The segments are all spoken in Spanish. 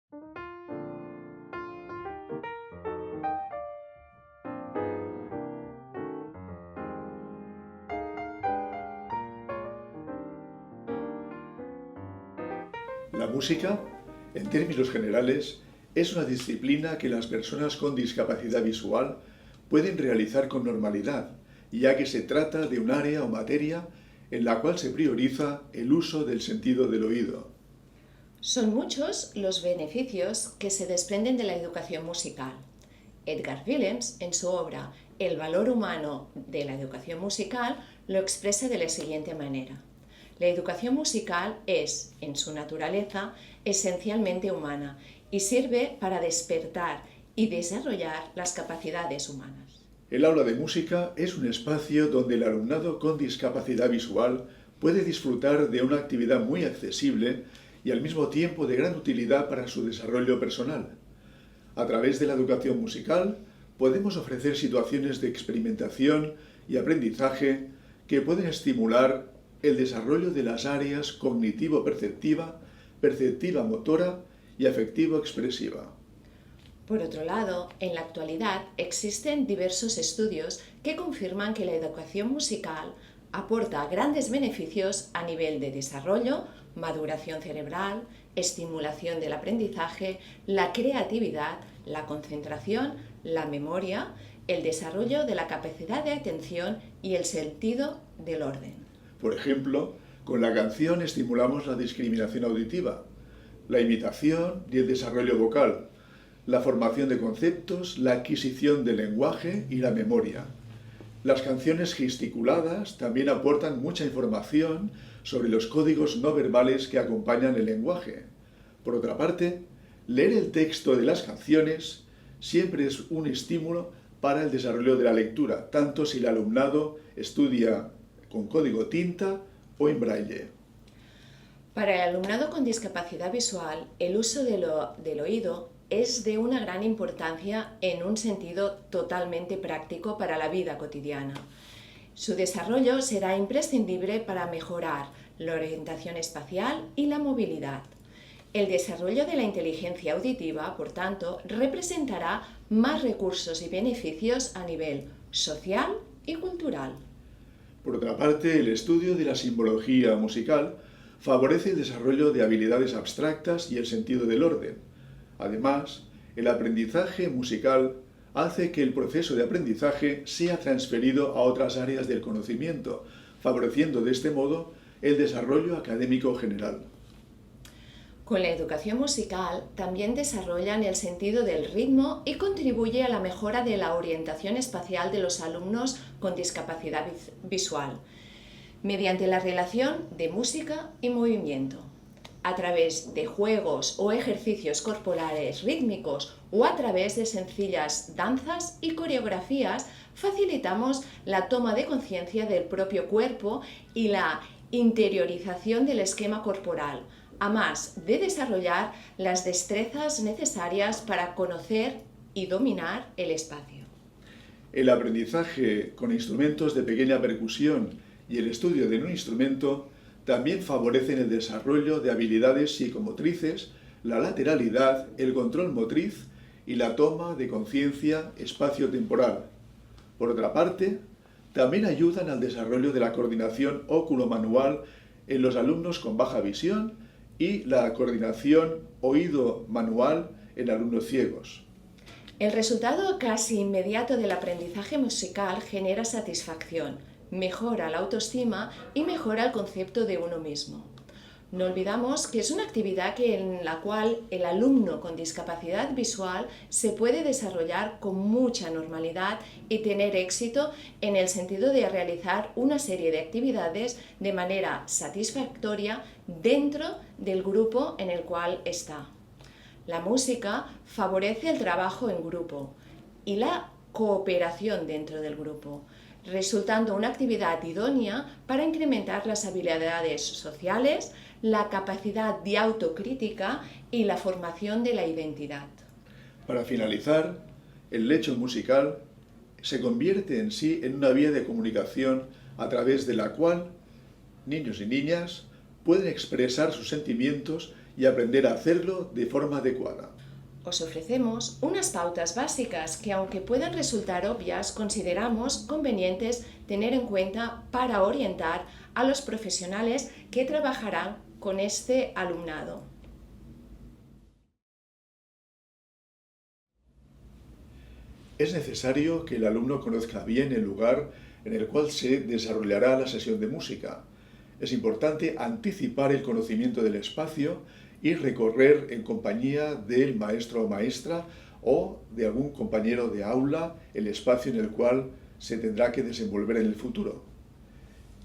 La música, en términos generales, es una disciplina que las personas con discapacidad visual pueden realizar con normalidad, ya que se trata de un área o materia en la cual se prioriza el uso del sentido del oído. Son muchos los beneficios que se desprenden de la educación musical. Edgar Willems, en su obra El valor humano de la educación musical, lo expresa de la siguiente manera. La educación musical es, en su naturaleza, esencialmente humana y sirve para despertar y desarrollar las capacidades humanas. El aula de música es un espacio donde el alumnado con discapacidad visual puede disfrutar de una actividad muy accesible y al mismo tiempo de gran utilidad para su desarrollo personal. A través de la educación musical podemos ofrecer situaciones de experimentación y aprendizaje que pueden estimular el desarrollo de las áreas cognitivo-perceptiva, perceptiva-motora y afectivo-expresiva. Por otro lado, en la actualidad existen diversos estudios que confirman que la educación musical aporta grandes beneficios a nivel de desarrollo, maduración cerebral, estimulación del aprendizaje, la creatividad, la concentración, la memoria, el desarrollo de la capacidad de atención y el sentido del orden. Por ejemplo, con la canción estimulamos la discriminación auditiva, la imitación y el desarrollo vocal, la formación de conceptos, la adquisición del lenguaje y la memoria. Las canciones gesticuladas también aportan mucha información sobre los códigos no verbales que acompañan el lenguaje. Por otra parte, leer el texto de las canciones siempre es un estímulo para el desarrollo de la lectura, tanto si el alumnado estudia con código tinta o en braille. Para el alumnado con discapacidad visual, el uso del oído es de una gran importancia en un sentido totalmente práctico para la vida cotidiana. Su desarrollo será imprescindible para mejorar la orientación espacial y la movilidad. El desarrollo de la inteligencia auditiva, por tanto, representará más recursos y beneficios a nivel social y cultural. Por otra parte, el estudio de la simbología musical favorece el desarrollo de habilidades abstractas y el sentido del orden. Además, el aprendizaje musical hace que el proceso de aprendizaje sea transferido a otras áreas del conocimiento, favoreciendo de este modo el desarrollo académico general. Con la educación musical también desarrollan el sentido del ritmo y contribuye a la mejora de la orientación espacial de los alumnos con discapacidad visual, mediante la relación de música y movimiento. A través de juegos o ejercicios corporales rítmicos o a través de sencillas danzas y coreografías, facilitamos la toma de conciencia del propio cuerpo y la interiorización del esquema corporal, a más de desarrollar las destrezas necesarias para conocer y dominar el espacio. El aprendizaje con instrumentos de pequeña percusión y el estudio de un instrumento también favorecen el desarrollo de habilidades psicomotrices, la lateralidad, el control motriz y la toma de conciencia espacio-temporal. Por otra parte, también ayudan al desarrollo de la coordinación óculo-manual en los alumnos con baja visión y la coordinación oído-manual en alumnos ciegos. El resultado casi inmediato del aprendizaje musical genera satisfacción, mejora la autoestima y mejora el concepto de uno mismo. No olvidamos que es una actividad en la cual el alumno con discapacidad visual se puede desarrollar con mucha normalidad y tener éxito en el sentido de realizar una serie de actividades de manera satisfactoria dentro del grupo en el cual está. La música favorece el trabajo en grupo y la cooperación dentro del grupo, resultando una actividad idónea para incrementar las habilidades sociales, la capacidad de autocrítica y la formación de la identidad. Para finalizar, el hecho musical se convierte en sí en una vía de comunicación a través de la cual niños y niñas pueden expresar sus sentimientos y aprender a hacerlo de forma adecuada. Os ofrecemos unas pautas básicas que, aunque puedan resultar obvias, consideramos convenientes tener en cuenta para orientar a los profesionales que trabajarán con este alumnado. Es necesario que el alumno conozca bien el lugar en el cual se desarrollará la sesión de música. Es importante anticipar el conocimiento del espacio y recorrer en compañía del maestro o maestra o de algún compañero de aula el espacio en el cual se tendrá que desenvolver en el futuro.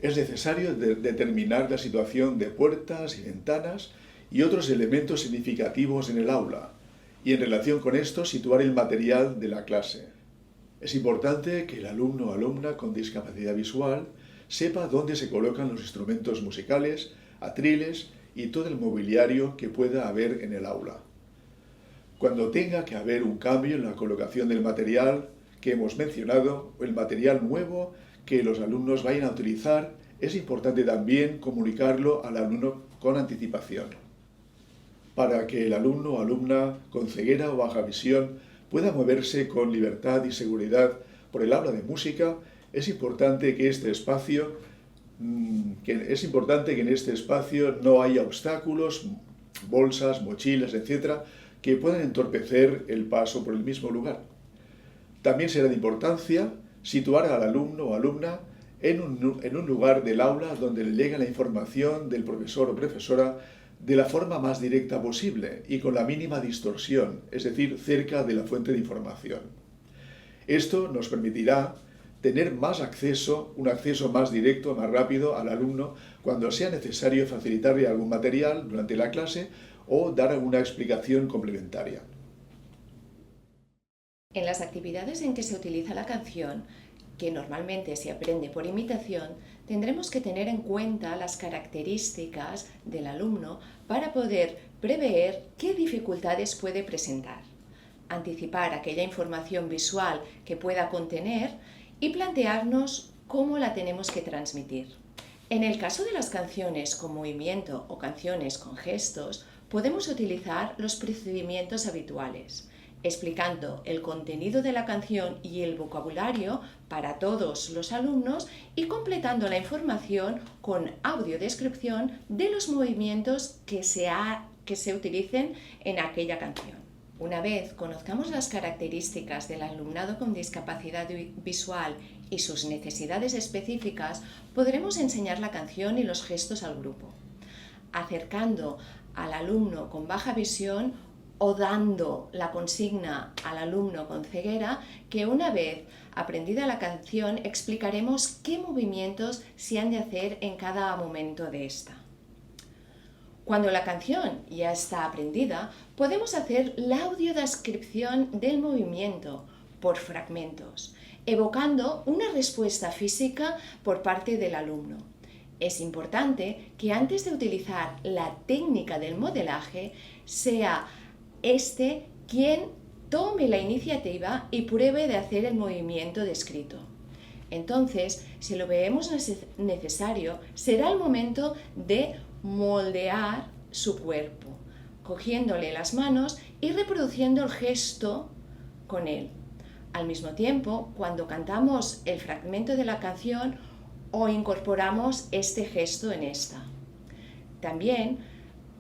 Es necesario determinar la situación de puertas y ventanas y otros elementos significativos en el aula, y en relación con esto situar el material de la clase. Es importante que el alumno o alumna con discapacidad visual sepa dónde se colocan los instrumentos musicales, atriles y todo el mobiliario que pueda haber en el aula. Cuando tenga que haber un cambio en la colocación del material que hemos mencionado o el material nuevo que los alumnos vayan a utilizar, es importante también comunicarlo al alumno con anticipación. Para que el alumno o alumna con ceguera o baja visión pueda moverse con libertad y seguridad por el aula de música, es importante que en este espacio no haya obstáculos, bolsas, mochilas, etc., que puedan entorpecer el paso por el mismo lugar. También será de importancia situar al alumno o alumna en un lugar del aula donde le llegue la información del profesor o profesora de la forma más directa posible y con la mínima distorsión, es decir, cerca de la fuente de información. Esto nos permitirá tener un acceso más directo, más rápido al alumno cuando sea necesario facilitarle algún material durante la clase o dar alguna explicación complementaria. En las actividades en que se utiliza la canción, que normalmente se aprende por imitación, tendremos que tener en cuenta las características del alumno para poder prever qué dificultades puede presentar, anticipar aquella información visual que pueda contener y plantearnos cómo la tenemos que transmitir. En el caso de las canciones con movimiento o canciones con gestos, podemos utilizar los procedimientos habituales, explicando el contenido de la canción y el vocabulario para todos los alumnos y completando la información con audiodescripción de los movimientos que se utilicen en aquella canción. Una vez conozcamos las características del alumnado con discapacidad visual y sus necesidades específicas, podremos enseñar la canción y los gestos al grupo, acercando al alumno con baja visión o dando la consigna al alumno con ceguera que una vez aprendida la canción explicaremos qué movimientos se han de hacer en cada momento de esta. Cuando la canción ya está aprendida, podemos hacer la audiodescripción del movimiento por fragmentos, evocando una respuesta física por parte del alumno. Es importante que antes de utilizar la técnica del modelaje sea quien tome la iniciativa y pruebe de hacer el movimiento descrito. Entonces, si lo vemos necesario, será el momento de moldear su cuerpo, cogiéndole las manos y reproduciendo el gesto con él. Al mismo tiempo, cuando cantamos el fragmento de la canción o incorporamos este gesto en esta. También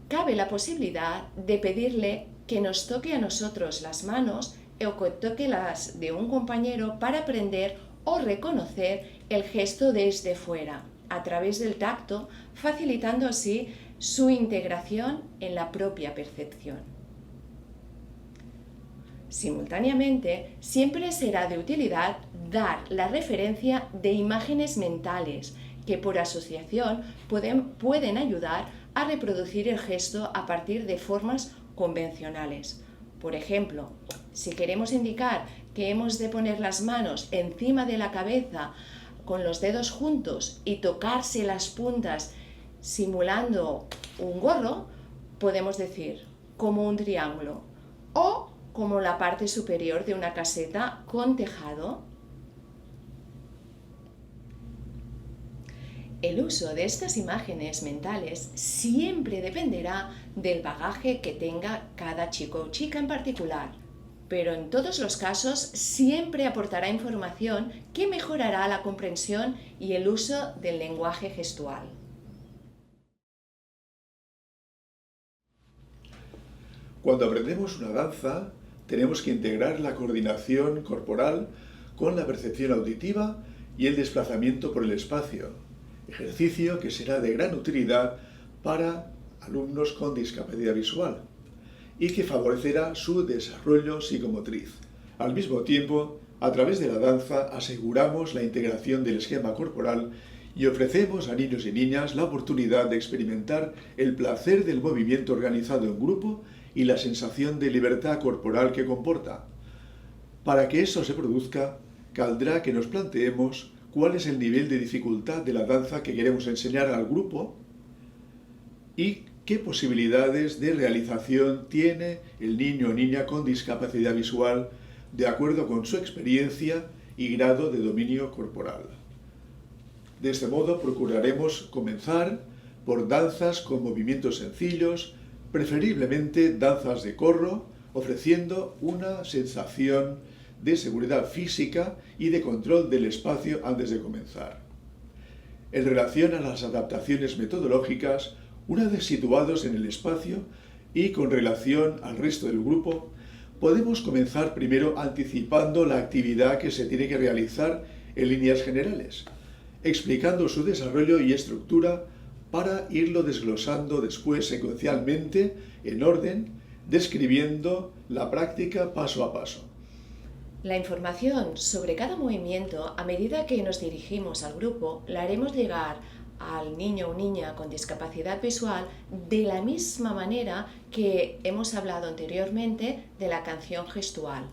cabe la posibilidad de pedirle que nos toque a nosotros las manos o que toque las de un compañero para aprender o reconocer el gesto desde fuera, a través del tacto, facilitando así su integración en la propia percepción. Simultáneamente, siempre será de utilidad dar la referencia de imágenes mentales que por asociación pueden ayudar a reproducir el gesto a partir de formas convencionales. Por ejemplo, si queremos indicar que hemos de poner las manos encima de la cabeza con los dedos juntos y tocarse las puntas simulando un gorro, podemos decir como un triángulo o como la parte superior de una caseta con tejado. El uso de estas imágenes mentales siempre dependerá del bagaje que tenga cada chico o chica en particular, pero en todos los casos siempre aportará información que mejorará la comprensión y el uso del lenguaje gestual. Cuando aprendemos una danza, tenemos que integrar la coordinación corporal con la percepción auditiva y el desplazamiento por el espacio, ejercicio que será de gran utilidad para alumnos con discapacidad visual y que favorecerá su desarrollo psicomotriz. Al mismo tiempo, a través de la danza aseguramos la integración del esquema corporal y ofrecemos a niños y niñas la oportunidad de experimentar el placer del movimiento organizado en grupo y la sensación de libertad corporal que comporta. Para que eso se produzca, caldrá que nos planteemos cuál es el nivel de dificultad de la danza que queremos enseñar al grupo y qué posibilidades de realización tiene el niño o niña con discapacidad visual de acuerdo con su experiencia y grado de dominio corporal. De este modo procuraremos comenzar por danzas con movimientos sencillos, preferiblemente danzas de corro, ofreciendo una sensación de seguridad física y de control del espacio antes de comenzar. En relación a las adaptaciones metodológicas, una vez situados en el espacio y con relación al resto del grupo, podemos comenzar primero anticipando la actividad que se tiene que realizar en líneas generales, explicando su desarrollo y estructura para irlo desglosando después secuencialmente, en orden, describiendo la práctica paso a paso. La información sobre cada movimiento, a medida que nos dirigimos al grupo, la haremos llegar al niño o niña con discapacidad visual de la misma manera que hemos hablado anteriormente de la canción gestual,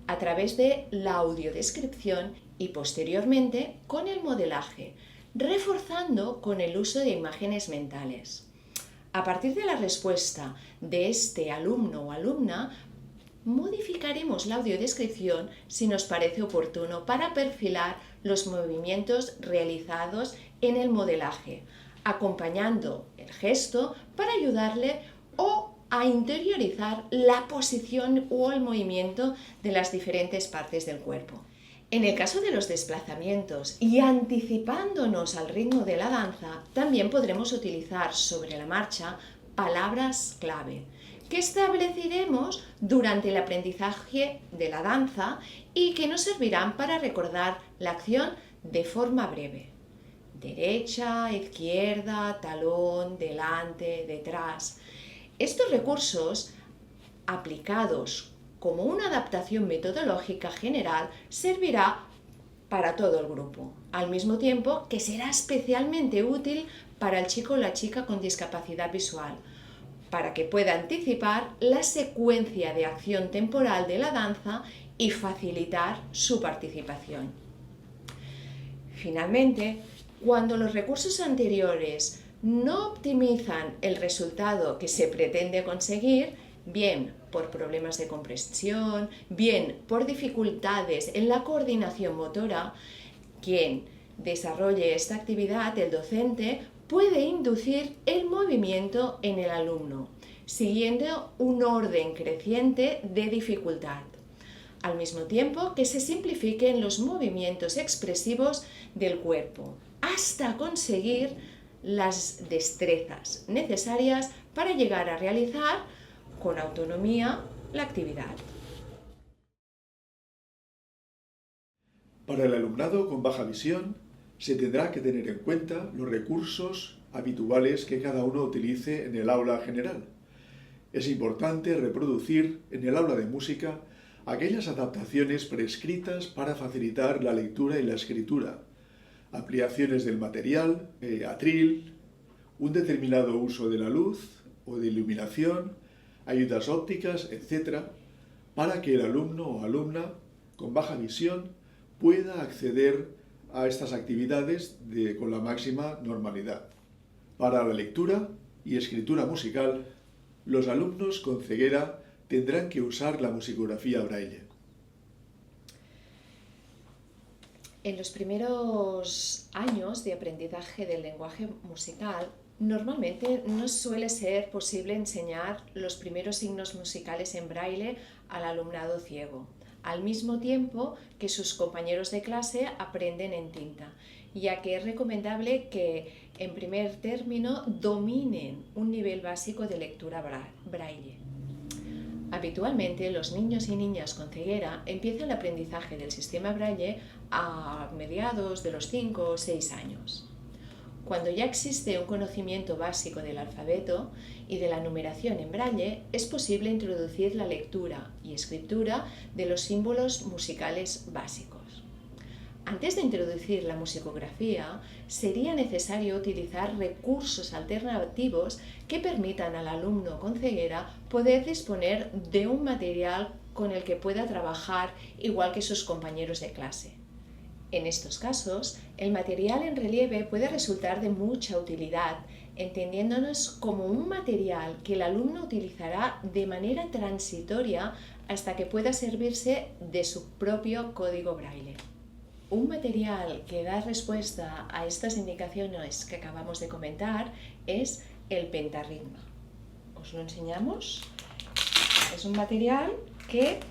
a través de la audiodescripción y posteriormente con el modelaje, reforzando con el uso de imágenes mentales. A partir de la respuesta de este alumno o alumna, modificaremos la audiodescripción si nos parece oportuno para perfilar los movimientos realizados en el modelaje, acompañando el gesto para ayudarle o a interiorizar la posición o el movimiento de las diferentes partes del cuerpo. En el caso de los desplazamientos y anticipándonos al ritmo de la danza, también podremos utilizar sobre la marcha palabras clave que estableceremos durante el aprendizaje de la danza y que nos servirán para recordar la acción de forma breve. Derecha, izquierda, talón, delante, detrás. Estos recursos, aplicados como una adaptación metodológica general, servirá para todo el grupo, al mismo tiempo que será especialmente útil para el chico o la chica con discapacidad visual, para que pueda anticipar la secuencia de acción temporal de la danza y facilitar su participación. Finalmente, cuando los recursos anteriores no optimizan el resultado que se pretende conseguir, bien por problemas de comprensión, bien por dificultades en la coordinación motora, quien desarrolle esta actividad, el docente, puede inducir el movimiento en el alumno, siguiendo un orden creciente de dificultad, al mismo tiempo que se simplifiquen los movimientos expresivos del cuerpo, hasta conseguir las destrezas necesarias para llegar a realizar con autonomía la actividad. Para el alumnado con baja visión, se tendrá que tener en cuenta los recursos habituales que cada uno utilice en el aula general. Es importante reproducir en el aula de música aquellas adaptaciones prescritas para facilitar la lectura y la escritura, ampliaciones del material, atril, un determinado uso de la luz o de iluminación, ayudas ópticas, etc., para que el alumno o alumna con baja visión pueda acceder a estas actividades con la máxima normalidad. Para la lectura y escritura musical, los alumnos con ceguera tendrán que usar la musicografía braille. En los primeros años de aprendizaje del lenguaje musical, normalmente no suele ser posible enseñar los primeros signos musicales en braille al alumnado ciego, al mismo tiempo que sus compañeros de clase aprenden en tinta, ya que es recomendable que en primer término dominen un nivel básico de lectura braille. Habitualmente los niños y niñas con ceguera empiezan el aprendizaje del sistema braille a mediados de los 5 o 6 años. Cuando ya existe un conocimiento básico del alfabeto y de la numeración en braille, es posible introducir la lectura y escritura de los símbolos musicales básicos. Antes de introducir la musicografía, sería necesario utilizar recursos alternativos que permitan al alumno con ceguera poder disponer de un material con el que pueda trabajar igual que sus compañeros de clase. En estos casos, el material en relieve puede resultar de mucha utilidad, entendiéndonos como un material que el alumno utilizará de manera transitoria hasta que pueda servirse de su propio código braille. Un material que da respuesta a estas indicaciones que acabamos de comentar es el pentarritma. Os lo enseñamos. Es un material que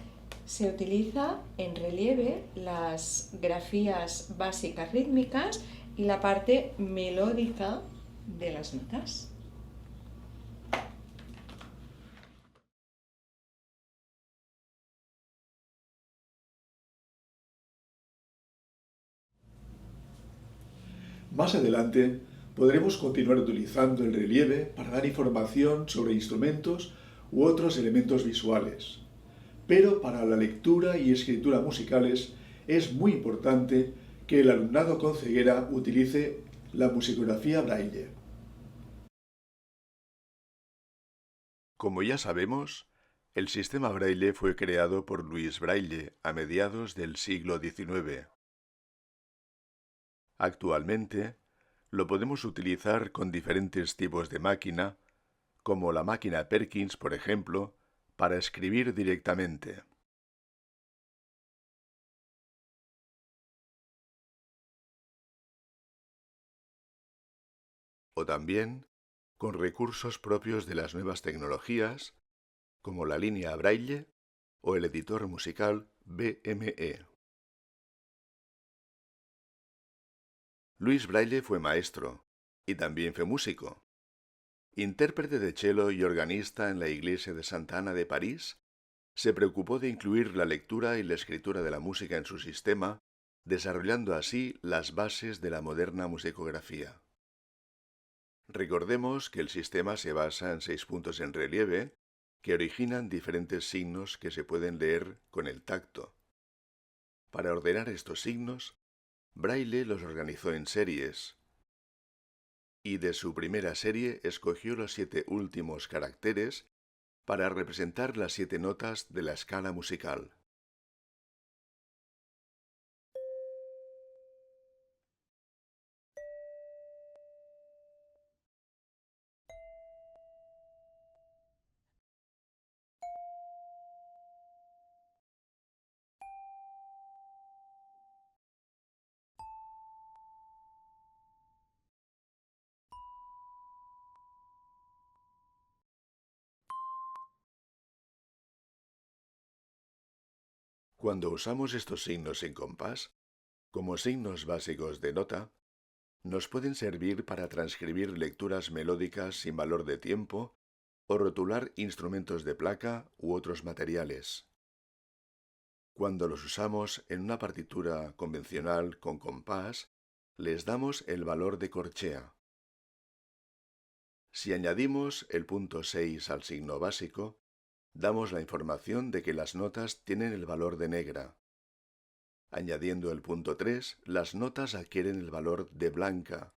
se utiliza en relieve las grafías básicas rítmicas y la parte melódica de las notas. Más adelante podremos continuar utilizando el relieve para dar información sobre instrumentos u otros elementos visuales. Pero para la lectura y escritura musicales es muy importante que el alumnado con ceguera utilice la musicografía braille. Como ya sabemos, el sistema braille fue creado por Louis Braille a mediados del siglo XIX. Actualmente, lo podemos utilizar con diferentes tipos de máquina, como la máquina Perkins, por ejemplo, para escribir directamente. O también con recursos propios de las nuevas tecnologías, como la línea Braille o el editor musical BME. Louis Braille fue maestro y también fue músico. Intérprete de cello y organista en la iglesia de Santa Ana de París, se preocupó de incluir la lectura y la escritura de la música en su sistema, desarrollando así las bases de la moderna musicografía. Recordemos que el sistema se basa en 6 puntos en relieve que originan diferentes signos que se pueden leer con el tacto. Para ordenar estos signos, Braille los organizó en series, y de su primera serie escogió los 7 últimos caracteres para representar las 7 notas de la escala musical. Cuando usamos estos signos en compás, como signos básicos de nota, nos pueden servir para transcribir lecturas melódicas sin valor de tiempo o rotular instrumentos de placa u otros materiales. Cuando los usamos en una partitura convencional con compás, les damos el valor de corchea. Si añadimos el punto 6 al signo básico, damos la información de que las notas tienen el valor de negra. Añadiendo el punto 3, las notas adquieren el valor de blanca.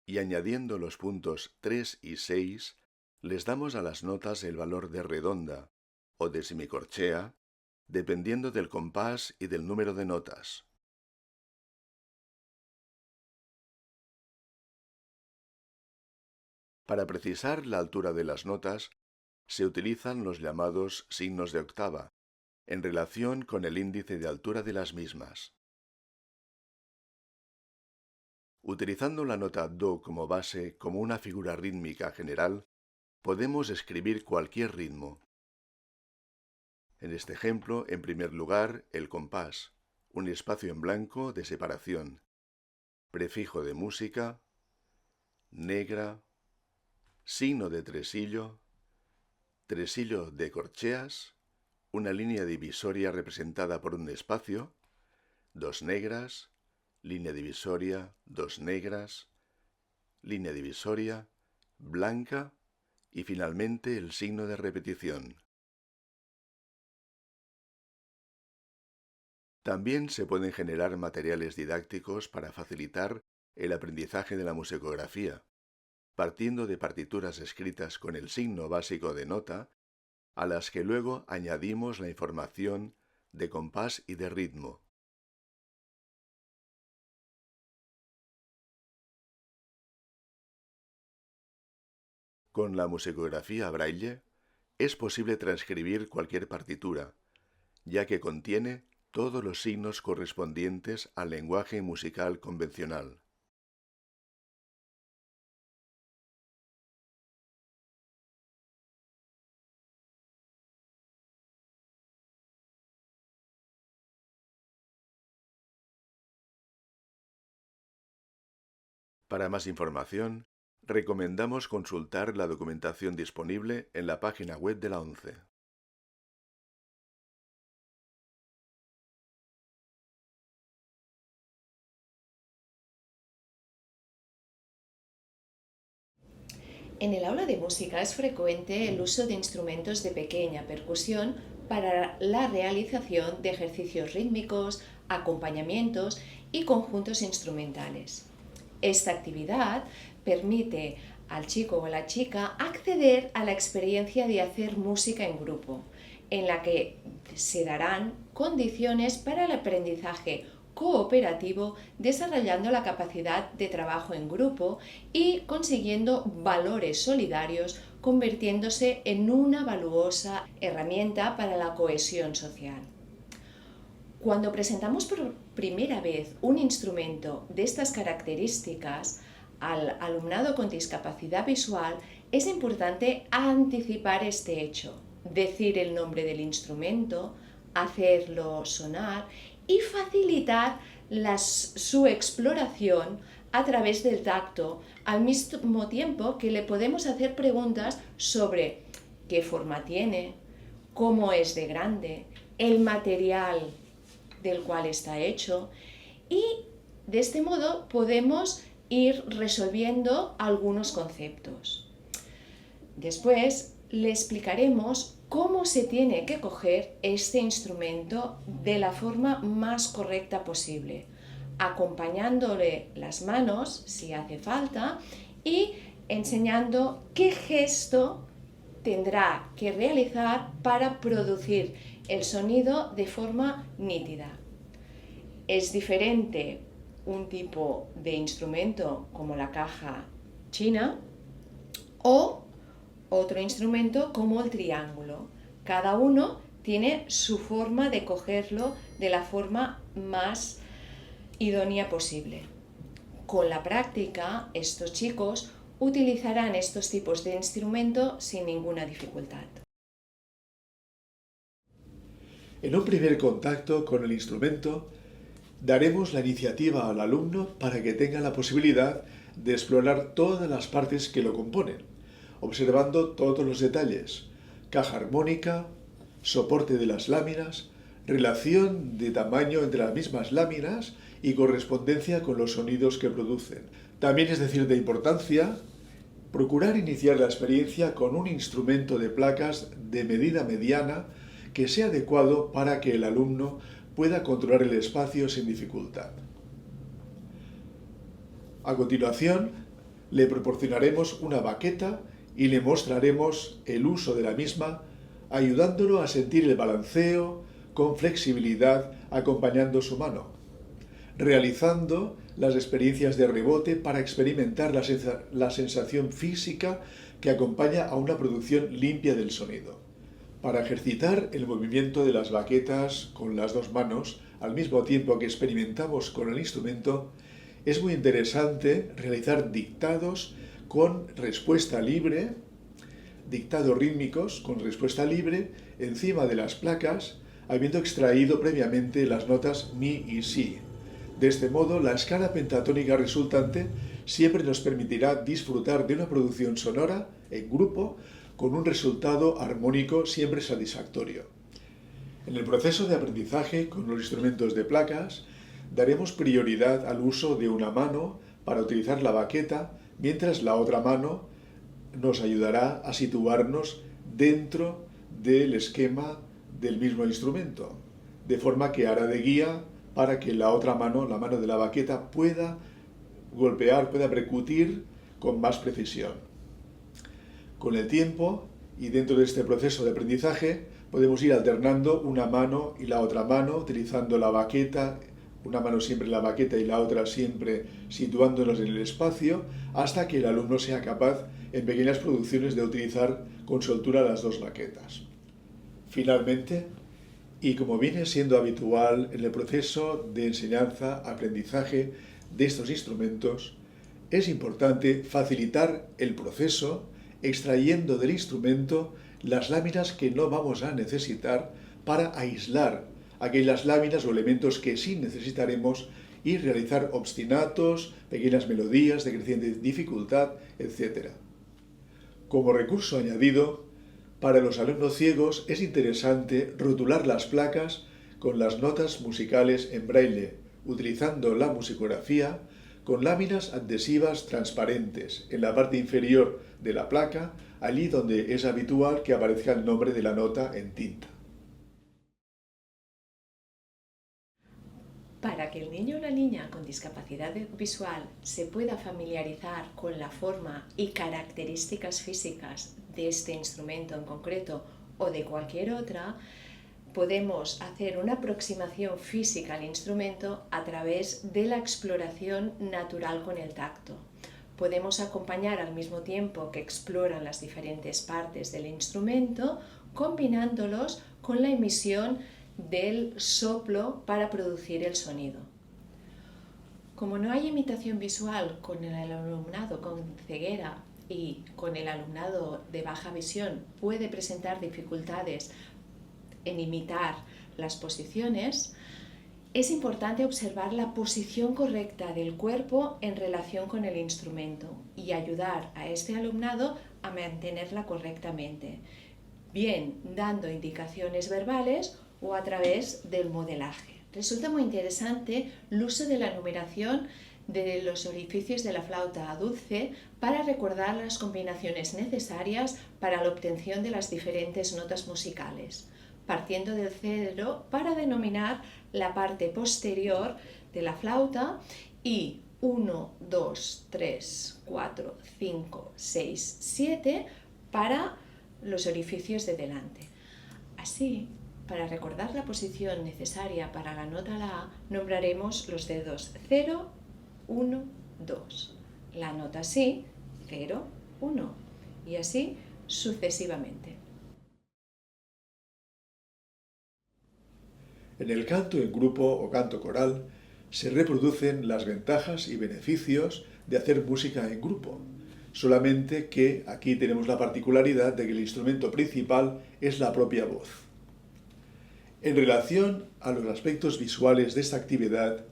Y añadiendo los puntos 3 y 6, les damos a las notas el valor de redonda o de semicorchea, dependiendo del compás y del número de notas. Para precisar la altura de las notas, se utilizan los llamados signos de octava, en relación con el índice de altura de las mismas. Utilizando la nota Do como base, como una figura rítmica general, podemos escribir cualquier ritmo. En este ejemplo, en primer lugar, el compás, un espacio en blanco de separación, prefijo de música, negra, signo de tresillo, tresillo de corcheas, una línea divisoria representada por un espacio, dos negras, línea divisoria, dos negras, línea divisoria, blanca y finalmente el signo de repetición. También se pueden generar materiales didácticos para facilitar el aprendizaje de la musicografía, partiendo de partituras escritas con el signo básico de nota, a las que luego añadimos la información de compás y de ritmo. Con la musicografía Braille es posible transcribir cualquier partitura, ya que contiene todos los signos correspondientes al lenguaje musical convencional. Para más información, recomendamos consultar la documentación disponible en la página web de la ONCE. En el aula de música es frecuente el uso de instrumentos de pequeña percusión para la realización de ejercicios rítmicos, acompañamientos y conjuntos instrumentales. Esta actividad permite al chico o a la chica acceder a la experiencia de hacer música en grupo, en la que se darán condiciones para el aprendizaje cooperativo, desarrollando la capacidad de trabajo en grupo y consiguiendo valores solidarios, convirtiéndose en una valuosa herramienta para la cohesión social. Cuando presentamos por primera vez un instrumento de estas características al alumnado con discapacidad visual, es importante anticipar este hecho, decir el nombre del instrumento, hacerlo sonar y facilitar su exploración a través del tacto, al mismo tiempo que le podemos hacer preguntas sobre qué forma tiene, cómo es de grande, el material del cual está hecho, y de este modo podemos ir resolviendo algunos conceptos. Después le explicaremos cómo se tiene que coger este instrumento de la forma más correcta posible, acompañándole las manos si hace falta y enseñando qué gesto tendrá que realizar para producir el sonido de forma nítida. Es diferente un tipo de instrumento como la caja china o otro instrumento como el triángulo. Cada uno tiene su forma de cogerlo de la forma más idónea posible. Con la práctica, estos chicos utilizarán estos tipos de instrumento sin ninguna dificultad. En un primer contacto con el instrumento, daremos la iniciativa al alumno para que tenga la posibilidad de explorar todas las partes que lo componen, observando todos los detalles: caja armónica, soporte de las láminas, relación de tamaño entre las mismas láminas y correspondencia con los sonidos que producen. También es decir de importancia procurar iniciar la experiencia con un instrumento de placas de medida mediana que sea adecuado para que el alumno pueda controlar el espacio sin dificultad. A continuación, le proporcionaremos una baqueta y le mostraremos el uso de la misma, ayudándolo a sentir el balanceo con flexibilidad acompañando su mano, realizando las experiencias de rebote para experimentar la sensación física que acompaña a una producción limpia del sonido. Para ejercitar el movimiento de las baquetas con las dos manos, al mismo tiempo que experimentamos con el instrumento, es muy interesante realizar dictados con respuesta libre, dictados rítmicos con respuesta libre encima de las placas, habiendo extraído previamente las notas mi y si. De este modo, la escala pentatónica resultante siempre nos permitirá disfrutar de una producción sonora en grupo con un resultado armónico siempre satisfactorio. En el proceso de aprendizaje con los instrumentos de placas, daremos prioridad al uso de una mano para utilizar la baqueta, mientras la otra mano nos ayudará a situarnos dentro del esquema del mismo instrumento, de forma que hará de guía para que la otra mano, la mano de la baqueta, pueda golpear, pueda percutir con más precisión. Con el tiempo y dentro de este proceso de aprendizaje podemos ir alternando una mano y la otra mano, utilizando la baqueta, una mano siempre en la baqueta y la otra siempre situándonos en el espacio, hasta que el alumno sea capaz en pequeñas producciones de utilizar con soltura las dos baquetas. Finalmente, y como viene siendo habitual en el proceso de enseñanza-aprendizaje de estos instrumentos, es importante facilitar el proceso extrayendo del instrumento las láminas que no vamos a necesitar para aislar aquellas láminas o elementos que sí necesitaremos y realizar obstinatos, pequeñas melodías de creciente dificultad, etc. Como recurso añadido, para los alumnos ciegos es interesante rotular las placas con las notas musicales en braille, utilizando la musicografía con láminas adhesivas transparentes en la parte inferior de la placa, allí donde es habitual que aparezca el nombre de la nota en tinta. Para que el niño o la niña con discapacidad visual se pueda familiarizar con la forma y características físicas de este instrumento en concreto o de cualquier otra, podemos hacer una aproximación física al instrumento a través de la exploración natural con el tacto. Podemos acompañar al mismo tiempo que exploran las diferentes partes del instrumento, combinándolos con la emisión del soplo para producir el sonido. Como no hay imitación visual con el alumnado con ceguera y con el alumnado de baja visión puede presentar dificultades en imitar las posiciones, es importante observar la posición correcta del cuerpo en relación con el instrumento y ayudar a este alumnado a mantenerla correctamente, bien dando indicaciones verbales o a través del modelaje. Resulta muy interesante el uso de la numeración de los orificios de la flauta dulce para recordar las combinaciones necesarias para la obtención de las diferentes notas musicales, partiendo del 0 para denominar la parte posterior de la flauta y 1, 2, 3, 4, 5, 6, 7 para los orificios de delante. Así, para recordar la posición necesaria para la nota la A, nombraremos los dedos 0, 1, 2. La nota Si, 0, 1. Y así sucesivamente. En el canto en grupo o canto coral se reproducen las ventajas y beneficios de hacer música en grupo, solamente que aquí tenemos la particularidad de que el instrumento principal es la propia voz. En relación a los aspectos visuales de esta actividad,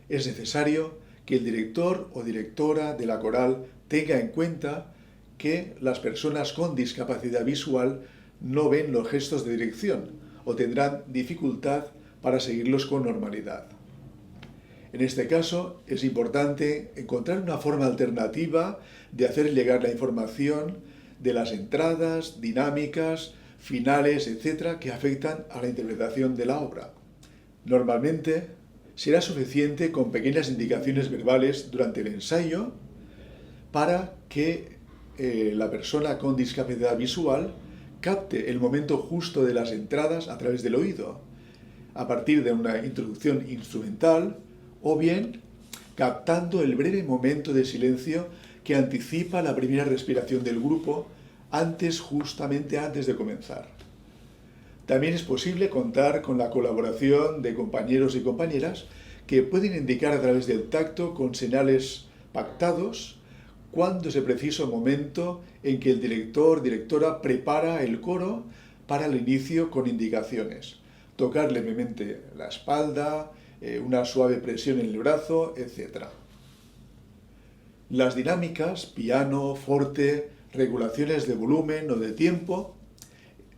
es necesario que el director o directora de la coral tenga en cuenta que las personas con discapacidad visual no ven los gestos de dirección o tendrán dificultad para seguirlos con normalidad. En este caso, es importante encontrar una forma alternativa de hacer llegar la información de las entradas, dinámicas, finales, etc., que afectan a la interpretación de la obra. Normalmente, será suficiente con pequeñas indicaciones verbales durante el ensayo para que la persona con discapacidad visual capte el momento justo de las entradas a través del oído, a partir de una introducción instrumental o bien captando el breve momento de silencio que anticipa la primera respiración del grupo justamente antes de comenzar. También es posible contar con la colaboración de compañeros y compañeras que pueden indicar a través del tacto con señales pactados cuándo es el preciso momento en que el director, directora prepara el coro para el inicio con indicaciones. Tocar levemente la espalda, una suave presión en el brazo, etc. Las dinámicas, piano, forte, regulaciones de volumen o de tiempo,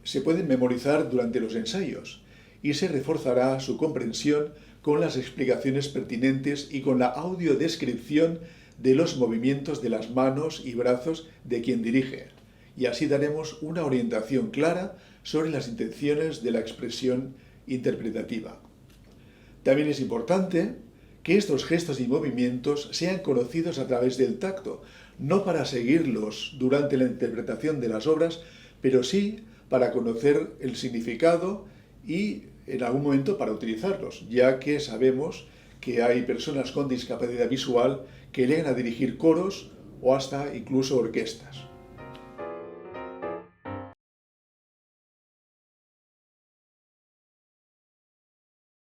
se pueden memorizar durante los ensayos y se reforzará su comprensión con las explicaciones pertinentes y con la audiodescripción de los movimientos de las manos y brazos de quien dirige. Y así daremos una orientación clara sobre las intenciones de la expresión interpretativa. También es importante que estos gestos y movimientos sean conocidos a través del tacto, no para seguirlos durante la interpretación de las obras, pero sí para conocer el significado y en algún momento para utilizarlos, ya que sabemos que hay personas con discapacidad visual que llegan a dirigir coros o hasta incluso orquestas.